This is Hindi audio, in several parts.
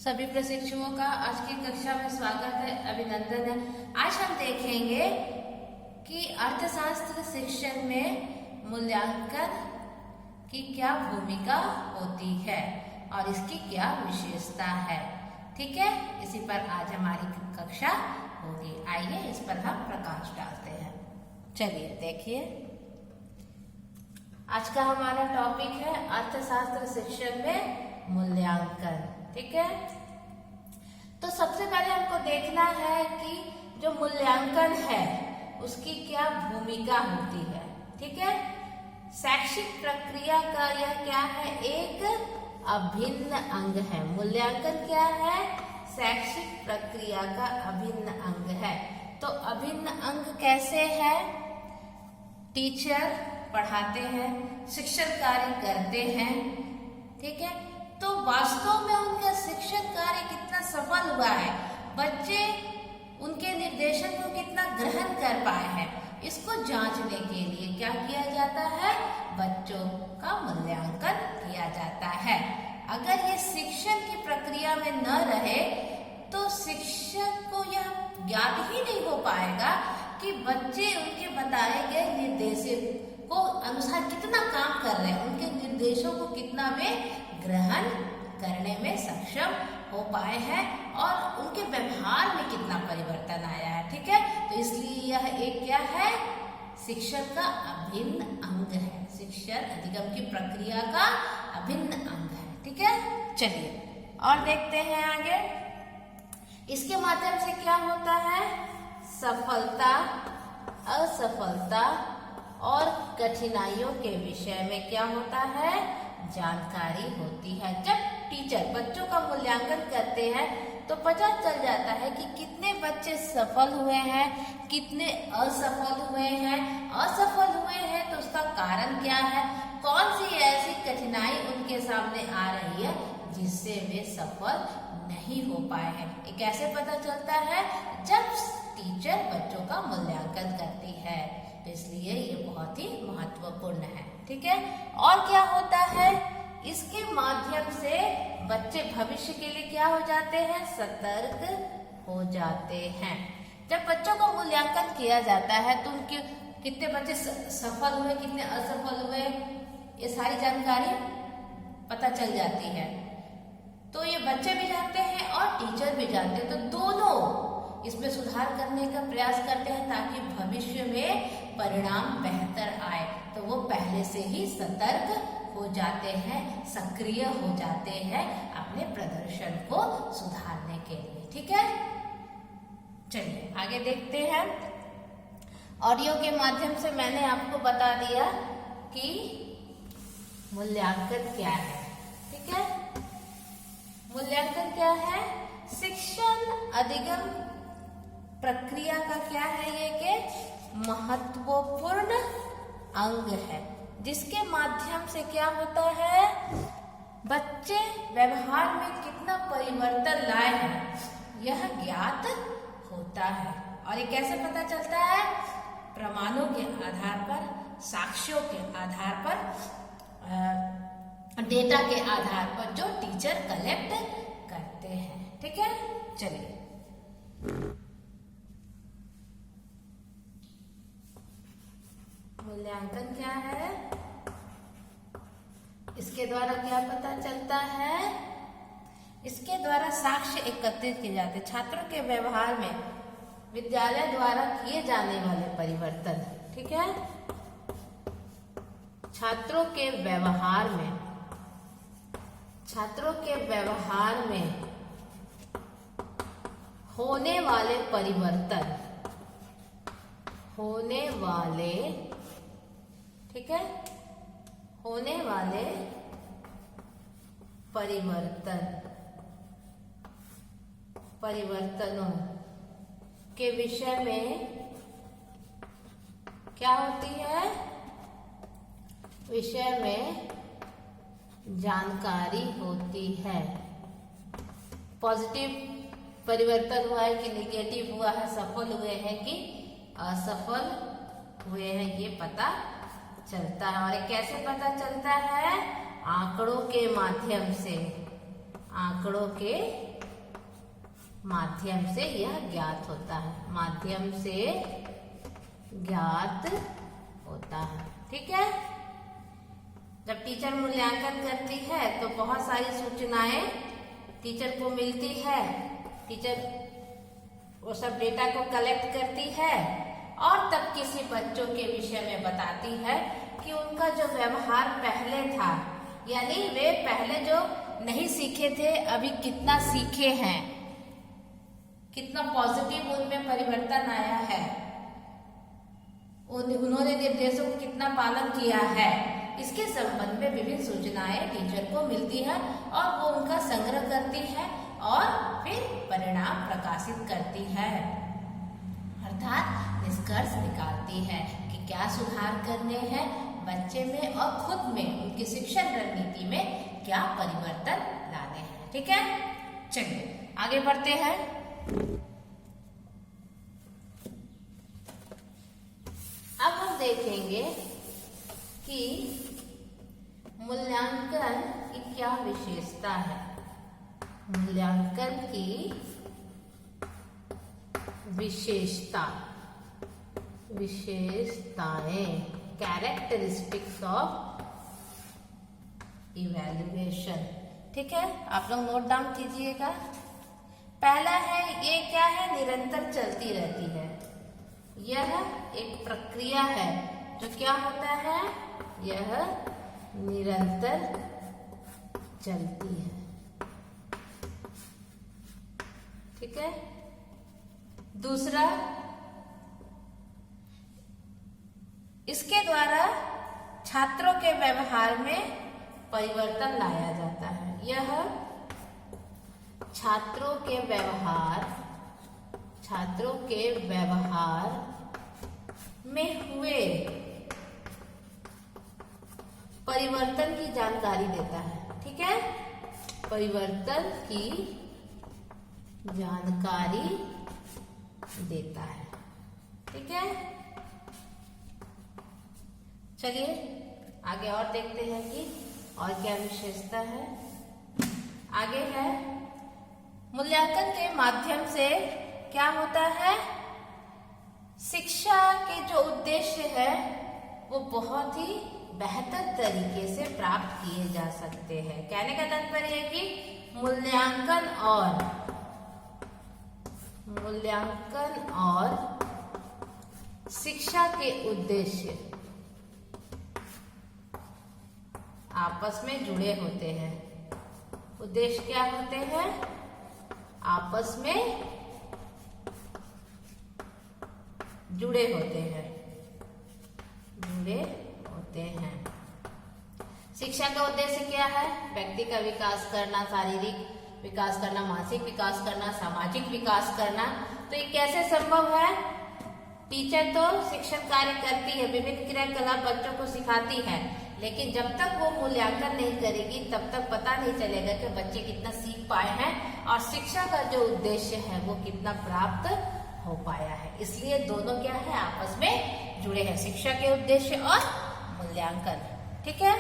सभी प्रशिक्षुओं का आज की कक्षा में स्वागत है, अभिनंदन है। आज हम देखेंगे कि अर्थशास्त्र शिक्षण में मूल्यांकन की क्या भूमिका होती है और इसकी क्या विशेषता है। ठीक है, इसी पर आज हमारी कक्षा होगी। आइए इस पर हम प्रकाश डालते हैं। चलिए देखिए, आज का हमारा टॉपिक है अर्थशास्त्र शिक्षण में मूल्यांकन। ठीक है, तो सबसे पहले हमको देखना है कि जो मूल्यांकन है उसकी क्या भूमिका होती है। ठीक है, शैक्षिक प्रक्रिया का यह क्या है, एक अभिन्न अंग है। मूल्यांकन क्या है, शैक्षिक प्रक्रिया का अभिन्न अंग है। तो अभिन्न अंग कैसे है, टीचर पढ़ाते हैं, शिक्षण कार्य करते हैं। ठीक है, तो वास्तव में उनका शिक्षण कार्य कितना सफल हुआ है, बच्चे उनके निर्देशन को कितना ग्रहण कर पाए हैं, इसको जांचने के लिए क्या किया जाता है, बच्चों का मूल्यांकन किया जाता है। अगर ये शिक्षण की प्रक्रिया में न रहे तो शिक्षक को यह ज्ञात ही नहीं हो पाएगा कि बच्चे उनके बताए गए निर्देशों को अनुसार कितना काम कर रहे हैं, उनके निर्देशों को कितना वे ग्रहण करने में सक्षम हो पाए हैं और उनके व्यवहार में कितना परिवर्तन आया है। ठीक है, तो इसलिए यह एक क्या है, शिक्षण का अभिन्न अंग है, शिक्षण अधिगम की प्रक्रिया का अभिन्न अंग है। ठीक है, चलिए और देखते हैं आगे। इसके माध्यम से क्या होता है, सफलता, असफलता और कठिनाइयों के विषय में क्या होता है, जानकारी होती है। जब टीचर बच्चों का मूल्यांकन करते हैं तो पता चल जाता है कि कितने बच्चे सफल हुए हैं, कितने असफल हुए हैं। असफल हुए हैं तो उसका कारण क्या है, कौन सी ऐसी कठिनाई उनके सामने आ रही है जिससे वे सफल नहीं हो पाए हैं। ये कैसे पता चलता है, जब टीचर बच्चों का मूल्यांकन करती है। तो इसलिए ये बहुत ही महत्वपूर्ण है। ठीक है, और क्या होता है, इसके माध्यम से बच्चे भविष्य के लिए क्या हो जाते हैं, सतर्क हो जाते हैं। जब बच्चों का मूल्यांकन किया जाता है तो उनके कितने बच्चे सफल हुए, कितने असफल हुए, ये सारी जानकारी पता चल जाती है। तो ये बच्चे भी जानते हैं और टीचर भी जानते हैं, तो दोनों इसमें सुधार करने का प्रयास करते हैं ताकि भविष्य में परिणाम बेहतर आए। तो वो पहले से ही सतर्क हो जाते हैं, सक्रिय हो जाते हैं अपने प्रदर्शन को सुधारने के लिए। ठीक है, चलिए आगे देखते हैं। ऑडियो के माध्यम से मैंने आपको बता दिया कि मूल्यांकन क्या है। ठीक है, मूल्यांकन क्या है, शिक्षण अधिगम प्रक्रिया का क्या है, ये के महत्वपूर्ण अंग है, जिसके माध्यम से क्या होता है, बच्चे व्यवहार में कितना परिवर्तन लाए हैं यह ज्ञात होता है। और ये कैसे पता चलता है, प्रमाणों के आधार पर, साक्ष्यों के आधार पर, डेटा के आधार पर जो टीचर कलेक्ट करते हैं। ठीक है, चलिए मूल्यांकन क्या है, इसके द्वारा क्या पता चलता है, इसके द्वारा साक्ष्य एकत्रित किए जाते, छात्रों के व्यवहार में विद्यालय द्वारा किए जाने वाले परिवर्तन। ठीक है, छात्रों के व्यवहार में, छात्रों के व्यवहार में होने वाले परिवर्तन, होने वाले, ठीक है, होने वाले परिवर्तनों के विषय में क्या होती है, विषय में जानकारी होती है। पॉजिटिव परिवर्तन हुआ है कि नेगेटिव हुआ है, सफल हुए हैं कि असफल हुए हैं, ये पता चलता है। और ये कैसे पता चलता है, आंकड़ों के माध्यम से, आंकड़ों के माध्यम से यह ज्ञात होता है, माध्यम से ज्ञात होता है। ठीक है, जब टीचर मूल्यांकन करती है तो बहुत सारी सूचनाएं टीचर को मिलती है। टीचर वो सब डेटा को कलेक्ट करती है और तब किसी बच्चों के विषय में बताती है कि उनका जो व्यवहार पहले था, यानी वे पहले जो नहीं सीखे थे अभी कितना सीखे हैं, कितना पॉजिटिव उनमें परिवर्तन आया है, उन्होंने निर्देशों को कितना पालन किया है, इसके संबंध में विभिन्न सूचनाएं टीचर को मिलती है और वो उनका संग्रह करती है और फिर परिणाम प्रकाशित करती है, अर्थात निष्कर्ष निकालती है कि क्या सुधार करने हैं बच्चे में और खुद में, उनकी शिक्षण रणनीति में क्या परिवर्तन लाने हैं। ठीक है, चलिए आगे बढ़ते हैं। अब हम देखेंगे कि मूल्यांकन की क्या विशेषता है। मूल्यांकन की विशेषताएं, कैरेक्टरिस्टिक्स ऑफ इवैल्यूएशन। ठीक है, आप लोग नोट डाउन कीजिएगा। पहला है, ये क्या है, निरंतर चलती रहती है। यह एक प्रक्रिया है जो क्या होता है, यह निरंतर चलती है। ठीक है, दूसरा, इसके द्वारा छात्रों के व्यवहार में परिवर्तन लाया जाता है। यह छात्रों के व्यवहार में हुए परिवर्तन की जानकारी देता है। ठीक है, परिवर्तन की जानकारी देता है। ठीक है, चलिए आगे और देखते हैं कि और क्या विशेषता है। आगे है, मूल्यांकन के माध्यम से क्या होता है, शिक्षा के जो उद्देश्य है वो बहुत ही बेहतर तरीके से प्राप्त किए जा सकते हैं। कहने का तात्पर्य है कि मूल्यांकन और शिक्षा के उद्देश्य आपस में जुड़े होते हैं। उद्देश्य क्या होते हैं, आपस में जुड़े होते हैं। शिक्षा का उद्देश्य क्या है, व्यक्ति का विकास करना, शारीरिक विकास करना, मानसिक विकास करना, सामाजिक विकास करना। तो ये कैसे संभव है, टीचर तो शिक्षण कार्य करती है, विभिन्न क्रियाकलाप बच्चों को सिखाती है, लेकिन जब तक वो मूल्यांकन नहीं करेगी तब तक पता नहीं चलेगा कि बच्चे कितना सीख पाए हैं और शिक्षा का जो उद्देश्य है वो कितना प्राप्त हो पाया है। इसलिए दोनों क्या है, आपस में जुड़े हैं, शिक्षा के उद्देश्य और मूल्यांकन। ठीक है,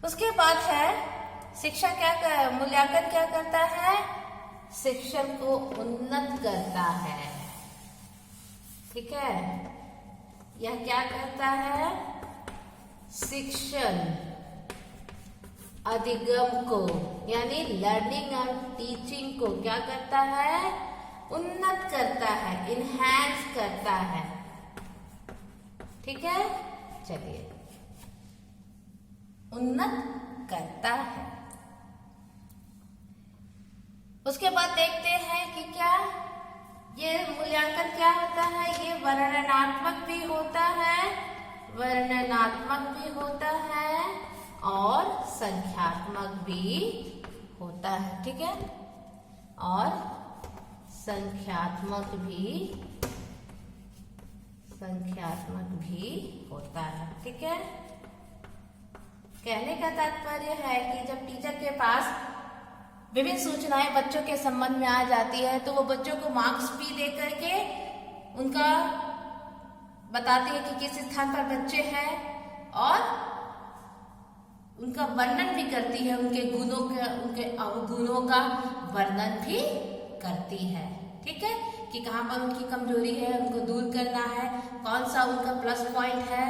उसके बाद है शिक्षा क्या, मूल्यांकन क्या करता है, शिक्षण को उन्नत करता है। ठीक है, यह क्या करता है, शिक्षण अधिगम को, यानी लर्निंग और टीचिंग को क्या करता है, उन्नत करता है, इनहैंस करता है। ठीक है, चलिए, उन्नत करता है। उसके बाद देखते हैं कि क्या ये मूल्यांकन क्या होता है, ये वर्णनात्मक भी होता है और संख्यात्मक भी होता है। ठीक है, और संख्यात्मक भी होता है। ठीक है, कहने का तात्पर्य है कि जब टीचर के पास विभिन्न सूचनाएं बच्चों के संबंध में आ जाती है तो वो बच्चों को मार्क्स भी दे करके उनका बताती है कि किस स्थान पर बच्चे हैं और उनका वर्णन भी करती है, उनके अवगुणों का वर्णन भी करती है। ठीक है, कि कहाँ पर उनकी कमजोरी है, उनको दूर करना है, कौन सा उनका प्लस पॉइंट है,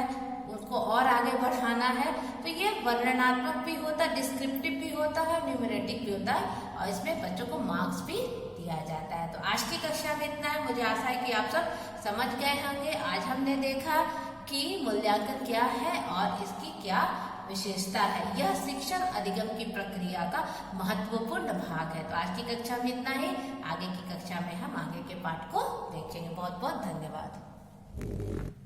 उनको और आगे बढ़ाना है। तो ये वर्णनात्मक भी होता है, डिस्क्रिप्टिव भी होता है, न्यूमरेटिक भी होता है, और इसमें बच्चों को मार्क्स भी दिया जाता है। तो आज की कक्षा में इतना है। मुझे आशा है कि आप सब समझ गए होंगे। आज हमने देखा कि मूल्यांकन क्या है और इसकी क्या विशेषता है। यह शिक्षण अधिगम की प्रक्रिया का महत्वपूर्ण भाग है। तो आज की कक्षा में इतना ही। आगे की कक्षा में हम आगे के पाठ को देखेंगे। बहुत बहुत धन्यवाद।